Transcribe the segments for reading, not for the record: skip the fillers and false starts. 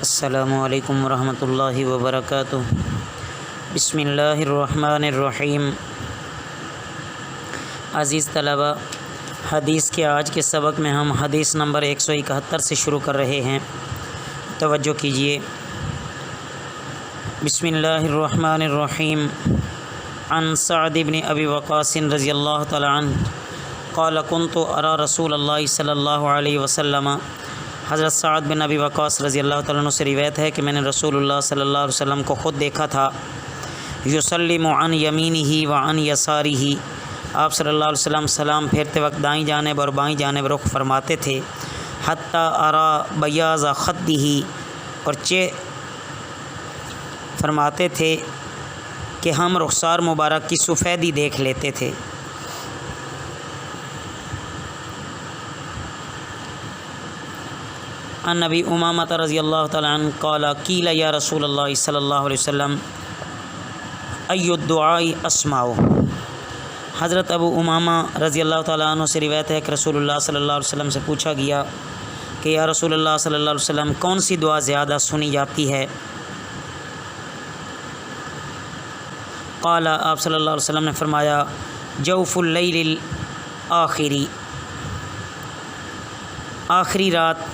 السلام علیکم ورحمۃ اللہ وبرکاتہ۔ بسم اللہ الرحمن الرحیم۔ عزیز طلبہ، حدیث کے آج کے سبق میں ہم حدیث نمبر 171 سے شروع کر رہے ہیں، توجہ کیجیے۔ بسم اللہ الرحمن الرحیم۔ عن سعد بن ابی وقاص رضی اللہ تعالی عنہ قال كنت ارى رسول اللہ صلی اللہ علیہ وسلم۔ حضرت سعد بن ابی وقاص رضی اللہ تعالیٰ عنہ سے روایت ہے کہ میں نے رسول اللہ صلی اللہ علیہ وسلم کو خود دیکھا تھا، یسلم عن یمینہ وعن یسارہ، آپ صلی اللہ علیہ وسلم سلام پھیرتے وقت دائیں جانب اور بائیں جانب رخ فرماتے تھے، حتی ارى بیاض خدہ، اور فرماتے تھے کہ ہم رخسار مبارک کی سفیدی دیکھ لیتے تھے۔ عن ابی امامہ رضی اللہ تعالیٰ عنہ قال قیل یا رسول اللہ صلی اللہ علیہ وسلم ای الدعاء اسمع۔ حضرت ابو امامہ رضی اللہ تعالیٰ عنہ سے روایت ہے کہ رسول اللہ صلی اللہ علیہ وسلم سے پوچھا گیا کہ یا رسول اللہ صلی اللہ علیہ وسلم کون سی دعا زیادہ سنی جاتی ہے؟ قال، آپ صلی اللہ علیہ وسلم نے فرمایا، جوف اللیل الآخری، آخری رات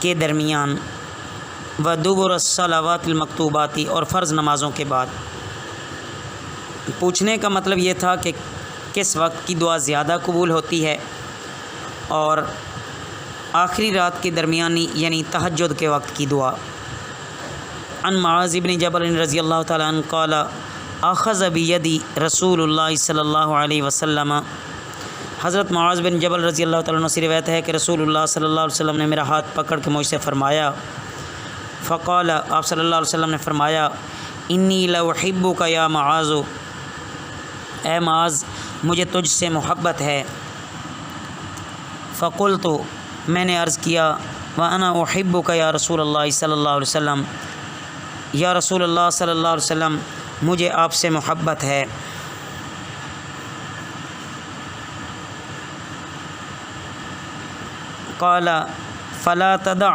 کے درمیان، و دبر الصلوات المکتوباتی، اور فرض نمازوں کے بعد۔ پوچھنے کا مطلب یہ تھا کہ کس وقت کی دعا زیادہ قبول ہوتی ہے، اور آخری رات کے درمیانی یعنی تہجد کے وقت کی دعا۔ عن معاذ بن جبل رضی اللہ تعالیٰ عنہ قال اخذ بیدی رسول اللہ صلی اللہ علیہ وسلم۔ حضرت معاذ بن جبل رضی اللہ تعالیٰ عنہ سے روایت ہے کہ رسول اللہ صلی اللہ علیہ وسلم نے میرا ہاتھ پکڑ کے مجھ سے فرمایا، فقال، آپ صلی اللہ علیہ وسلم نے فرمایا، انی لاحبک یا معاذ، اے معاذ مجھے تجھ سے محبت ہے۔ فقلت، میں نے عرض کیا، وانا احبک یا رسول اللہ صلی اللہ علیہ وسلم، یا رسول اللہ صلی اللہ علیہ وسلم مجھے آپ سے محبت ہے۔ قال فلا تدع،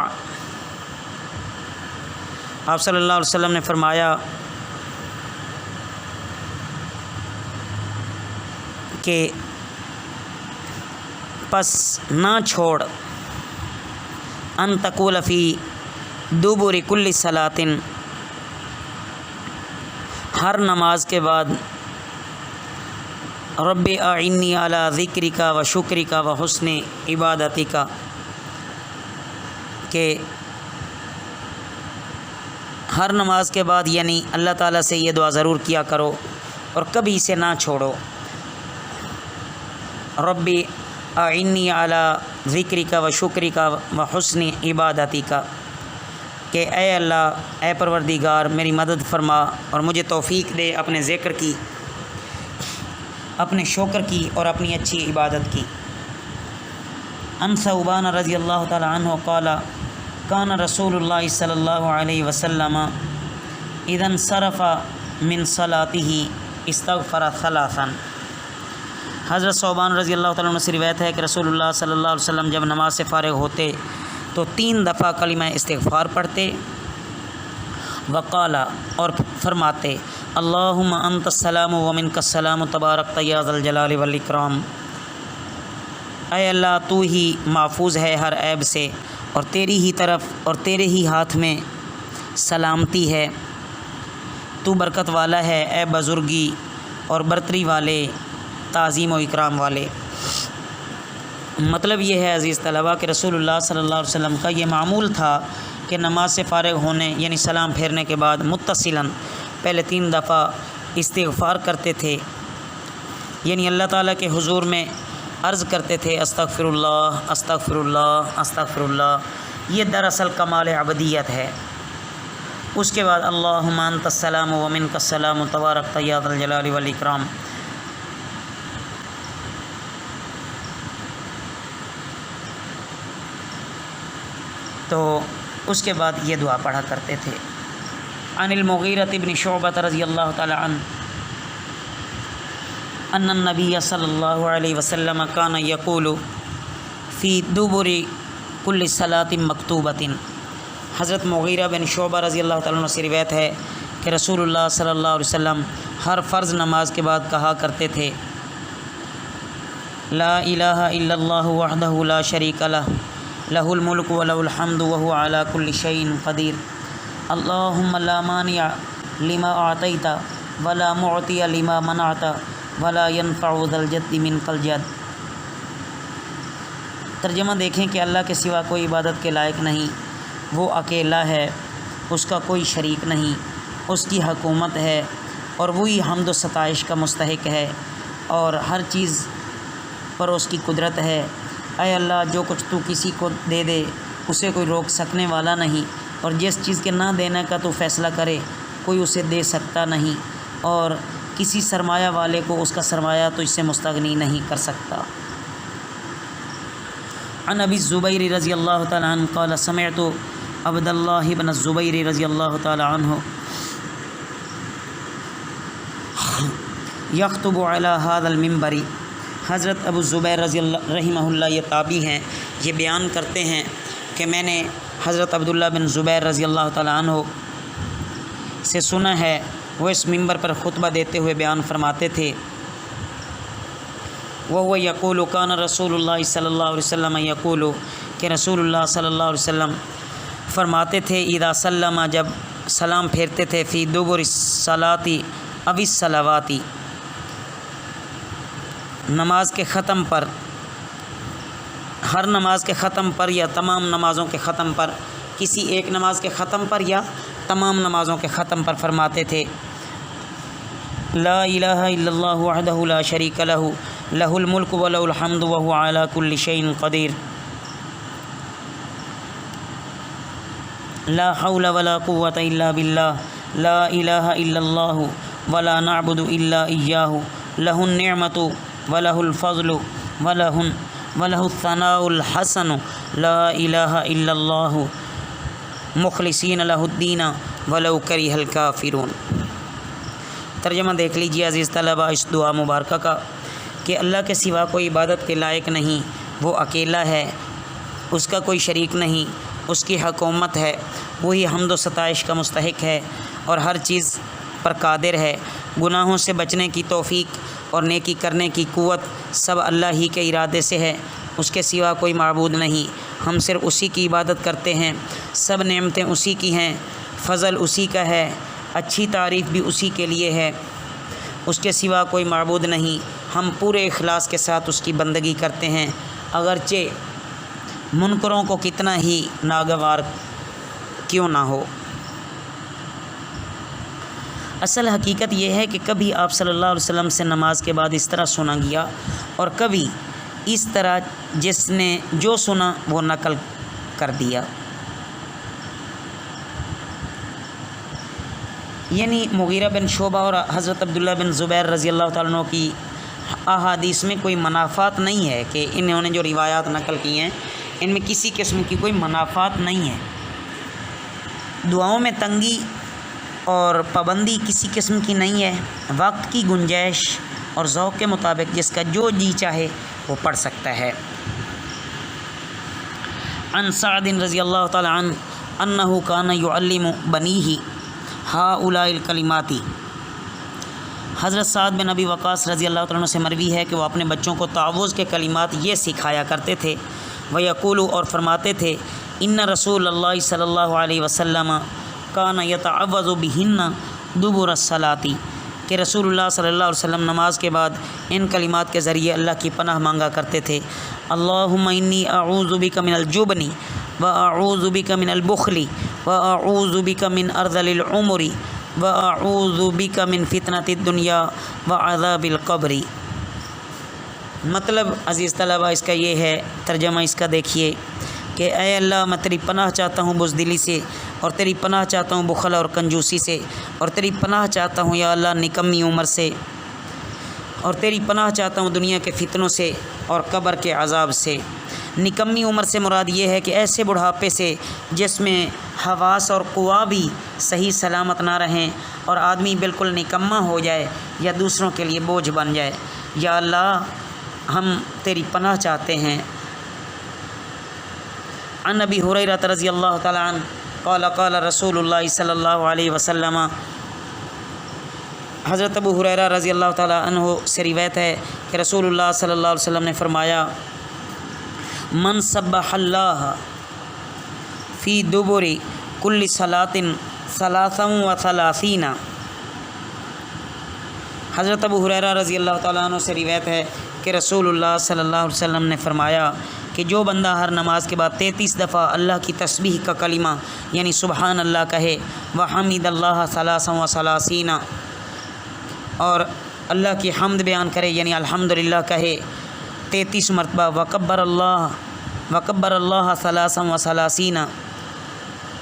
آپ صلی اللہ علیہ وسلم نے فرمایا کہ پس نہ چھوڑ، ان تقول فی دبر کل صلاۃ، ہر نماز کے بعد، رب اعنی علی ذکرک و شکرک و حسن عبادتک، کہ ہر نماز کے بعد یعنی اللہ تعالیٰ سے یہ دعا ضرور کیا کرو اور کبھی اسے نہ چھوڑو، رب اعنی علی ذکرک و شکرک و حسن عبادتک، کہ اے اللہ، اے پروردگار میری مدد فرما اور مجھے توفیق دے اپنے ذکر کی، اپنے شکر کی اور اپنی اچھی عبادت کی۔ عن ثوبان رضی اللہ تعالی عنہ قال کان رسول اللہ صلی اللہ علیہ وسلم اذا انصرف من صلاته استغفر ثلاثا۔ حضرت ثوبان رضی اللہ تعالیٰ عنہ سے روایت ہے کہ رسول اللہ صلی اللہ علیہ وسلم جب نماز سے فارغ ہوتے تو 3 دفعہ کلمہ استغفار پڑھتے، وقال، اور فرماتے، اللہم انت السلام ومنک السلام تبارکت یا ذا الجلال والاکرام، اے اللہ تو ہی محفوظ ہے ہر عیب سے اور تیری ہی طرف اور تیرے ہی ہاتھ میں سلامتی ہے، تو برکت والا ہے، اے بزرگی اور برتری والے، تعظیم و اکرام والے۔ مطلب یہ ہے عزیز طلبہ کہ رسول اللہ صلی اللہ علیہ وسلم کا یہ معمول تھا کہ نماز سے فارغ ہونے یعنی سلام پھیرنے کے بعد متصلاً پہلے 3 دفعہ استغفار کرتے تھے، یعنی اللہ تعالیٰ کے حضور میں عرض کرتے تھے استغفر اللہ استغفر اللہ استغفر اللہ، یہ دراصل کمال عبدیت ہے۔ اس کے بعد اللہم انت السلام ومنک السلام تبارکت یا ذا الجلال والاکرام۔ تو اس کے بعد یہ دعا پڑھا کرتے تھے۔ عن المغیرہ بن شعبہ رضی اللہ تعالی عنہ ان النبی صلی اللہ علیہ وسلم کان یقول فی دبر کل صلاۃ مکتوبۃ۔ حضرت مغیرہ بن شعبہ رضی اللہ تعالیٰ عنہ سے روایت ہے کہ رسول اللہ صلی اللہ علیہ وسلم ہر فرض نماز کے بعد کہا کرتے تھے لا الہ الا اللہ وحدہ لا شریک لہ لہ الملک ولہ الحمد وہو علی کل شیء قدیر اللہم لا مانع لما اعطیت ولا معطی لما منعت ولا ينفع ذا الجد منک الجد۔ ترجمہ دیکھیں کہ اللہ کے سوا کوئی عبادت کے لائق نہیں، وہ اکیلا ہے، اس کا کوئی شریک نہیں، اس کی حکومت ہے اور وہی حمد و ستائش کا مستحق ہے، اور ہر چیز پر اس کی قدرت ہے۔ اے اللہ، جو کچھ تو کسی کو دے دے اسے کوئی روک سکنے والا نہیں، اور جس چیز کے نہ دینے کا تو فیصلہ کرے کوئی اسے دے سکتا نہیں، اور کسی سرمایہ والے کو اس کا سرمایہ تو اس سے مستغنی نہیں کر سکتا۔ عن ابی الزبیر رضی اللہ تعالی عنہ قال سمعت عبد اللہ بن الزبیر رضی اللہ تعالی عنہ یخطب علی هذا المنبر۔ حضرت ابو الزبیر رضی اللہ رحمہ اللہ یہ تابعی ہیں، یہ بیان کرتے ہیں کہ میں نے حضرت عبداللہ بن زبیر رضی اللہ تعالی عنہ سے سنا ہے، وہ اس منبر پر خطبہ دیتے ہوئے بیان فرماتے تھے وَهُوَ يَقُولُ كَانَ رسول اللہ صلی اللہ علیہ وسلم يقول، کہ رسول اللہ صلی اللہ علیہ وسلم فرماتے تھے اذا سلم، جب سلام پھیرتے تھے، فی دبر الصلاۃ او الصلوات، نماز کے ختم پر، ہر نماز کے ختم پر یا تمام نمازوں کے ختم پر، کسی ایک نماز کے ختم پر یا تمام نمازوں کے ختم پر فرماتے تھے لا الہ الا اللہ وحدہ لا شریک لہ لہ الملک ولہ الحمد وہو علی کل شیء قدیر لا حول ولا قوۃ الا باللہ لا الہ الا اللہ ولا نعبد الا ایاہ لہ النعمۃ ولہ الفضل ولہ الثناء الحسن لا الہ الا اللہ مخلصین لہ الدین ولو کرہ الکافرون۔ ترجمہ دیکھ لیجیے عزیز طلبہ اس دعا مبارکہ کا کہ اللہ کے سوا کوئی عبادت کے لائق نہیں، وہ اکیلا ہے، اس کا کوئی شریک نہیں، اس کی حکومت ہے، وہی حمد و ستائش کا مستحق ہے اور ہر چیز پر قادر ہے۔ گناہوں سے بچنے کی توفیق اور نیکی کرنے کی قوت سب اللہ ہی کے ارادے سے ہے، اس کے سوا کوئی معبود نہیں، ہم صرف اسی کی عبادت کرتے ہیں، سب نعمتیں اسی کی ہیں، فضل اسی کا ہے، اچھی تعریف بھی اسی کے لیے ہے، اس کے سوا کوئی معبود نہیں، ہم پورے اخلاص کے ساتھ اس کی بندگی کرتے ہیں، اگرچہ منکروں کو کتنا ہی ناگوار کیوں نہ ہو۔ اصل حقیقت یہ ہے کہ کبھی آپ صلی اللہ علیہ وسلم سے نماز کے بعد اس طرح سنا گیا اور کبھی اس طرح جس نے جو سنا وہ نقل کر دیا، یعنی مغیرہ بن شعبہ اور حضرت عبداللہ بن زبیر رضی اللہ تعالیٰ عنہ کی احادیث میں کوئی منافات نہیں ہے کہ انہوں نے جو روایات نقل کی ہیں ان میں کسی قسم کی کوئی منافات نہیں ہے۔ دعاؤں میں تنگی اور پابندی کسی قسم کی نہیں ہے، وقت کی گنجائش اور ذوق کے مطابق جس کا جو جی چاہے وہ پڑھ سکتا ہے۔ عن سعد رضی اللہ تعالی عنہ انہ کان یعلم بنیہ ہؤلاء الکلمات۔ حضرت سعد بن ابی وقاص رضی اللہ تعالیٰ عنہ سے مروی ہے کہ وہ اپنے بچوں کو تعوذ کے کلمات یہ سکھایا کرتے تھے، ویقول اور فرماتے تھے ان رسول اللہ صلی اللہ علیہ وسلم کان یتعوذ بہن دبر الصلاۃ، کہ رسول اللہ صلی اللہ علیہ وسلم نماز کے بعد ان کلمات کے ذریعے اللہ کی پناہ مانگا کرتے تھے اللہم انی اعوذ بک من الجبن واعوذ بک من البخل واعوذ بک من ارذل العمر واعوذ بک من فتنۃ الدنیا وعذاب القبر۔ مطلب عزیز طلبہ اس کا یہ ہے، ترجمہ اس کا دیکھیے کہ اے اللہ میں تیری پناہ چاہتا ہوں بزدلی سے، اور تیری پناہ چاہتا ہوں بخل اور کنجوسی سے، اور تیری پناہ چاہتا ہوں یا اللہ نکمی عمر سے، اور تیری پناہ چاہتا ہوں دنیا کے فتنوں سے اور قبر کے عذاب سے۔ نکمی عمر سے مراد یہ ہے کہ ایسے بڑھاپے سے جس میں حواس اور قوا بھی صحیح سلامت نہ رہیں اور آدمی بالکل نکما ہو جائے یا دوسروں کے لیے بوجھ بن جائے۔ یا اللہ ہم تیری پناہ چاہتے ہیں۔ عن ابی ہریرہ رضی اللہ تعالی عنہ قال قال رسول اللہ صلی اللہ علیہ وسلم، حضرت ابو ہریرہ رضی اللہ تعالی عنہ سے روایت ہے کہ رسول اللہ صلی اللہ علیہ وسلم نے فرمایا، من سبح اللہ فی دبر کل صلاۃ ثلاثا و ثلاثین، حضرت ابو ہریرہ رضی اللہ تعالیٰ عنہ سے روایت ہے کہ رسول اللہ صلی اللہ علیہ وسلم نے فرمایا کہ جو بندہ ہر نماز کے بعد 33 دفعہ اللہ کی تسبیح کا کلمہ یعنی سبحان اللہ کہے، وحمد اللہ ثلاثا و ثلاثین، اور اللہ کی حمد بیان کرے یعنی الحمدللہ کہے 33 مرتبہ، وکبر اللہ ثلاثا و ثلاثین،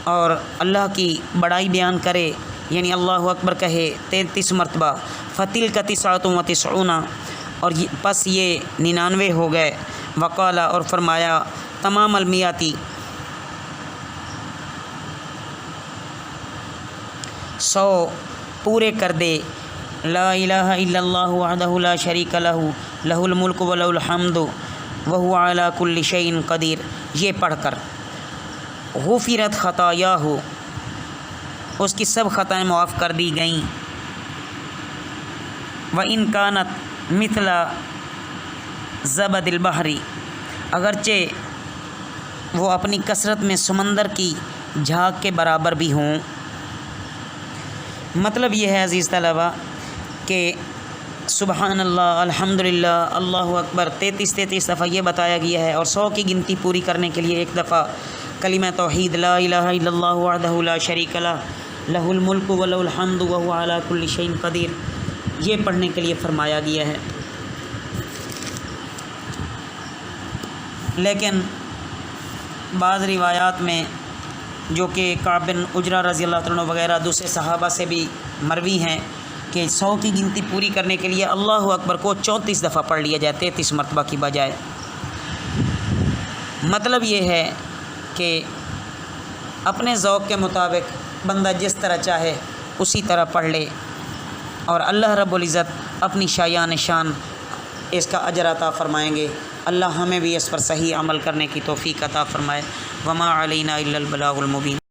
اور اللہ کی بڑائی بیان کرے یعنی اللہ اکبر کہے 33 مرتبہ، فتلک 99 اور پس یہ 99 ہو گئے، وقالا اور فرمایا تمام المیاتی 100 پورے کر دے، لا الہ الا اللہ وحدہ لا شریک لہ لہ الملک و لہ الحمد وہو علی کل شیء قدیر، یہ پڑھ کر غفرت خطایاہ، اس کی سب خطائیں معاف کر دی گئیں، وَإِن كَانَتْ مِثْلَ زَبَدِ الْبَحْرِ، اگرچہ وہ اپنی کثرت میں سمندر کی جھاگ کے برابر بھی ہوں۔ مطلب یہ ہے عزیز طلبہ کہ سبحان اللہ، الحمدللہ، اللہ اکبر 33 دفعہ یہ بتایا گیا ہے، اور 100 کی گنتی پوری کرنے کے لیے ایک دفعہ کلمہ توحید لا الہ الا اللہ وحدہ لا شریک لہ لہ الملک و لہ الحمد وہو علی کل شیء قدیر، یہ پڑھنے کے لیے فرمایا گیا ہے۔ لیکن بعض روایات میں جو کہ کعب بن عجرہ رضی اللہ عنہ وغیرہ دوسرے صحابہ سے بھی مروی ہیں کہ 100 کی گنتی پوری کرنے کے لیے اللہ اکبر کو 34 دفعہ پڑھ لیا جائے 33 مرتبہ کی بجائے۔ مطلب یہ ہے کہ اپنے ذوق کے مطابق بندہ جس طرح چاہے اسی طرح پڑھ لے، اور اللہ رب العزت اپنی شایان شان اس کا اجر عطا فرمائیں گے۔ اللہ ہمیں بھی اس پر صحیح عمل کرنے کی توفیق عطا فرمائے۔ وما علینا الا البلاغ المبین۔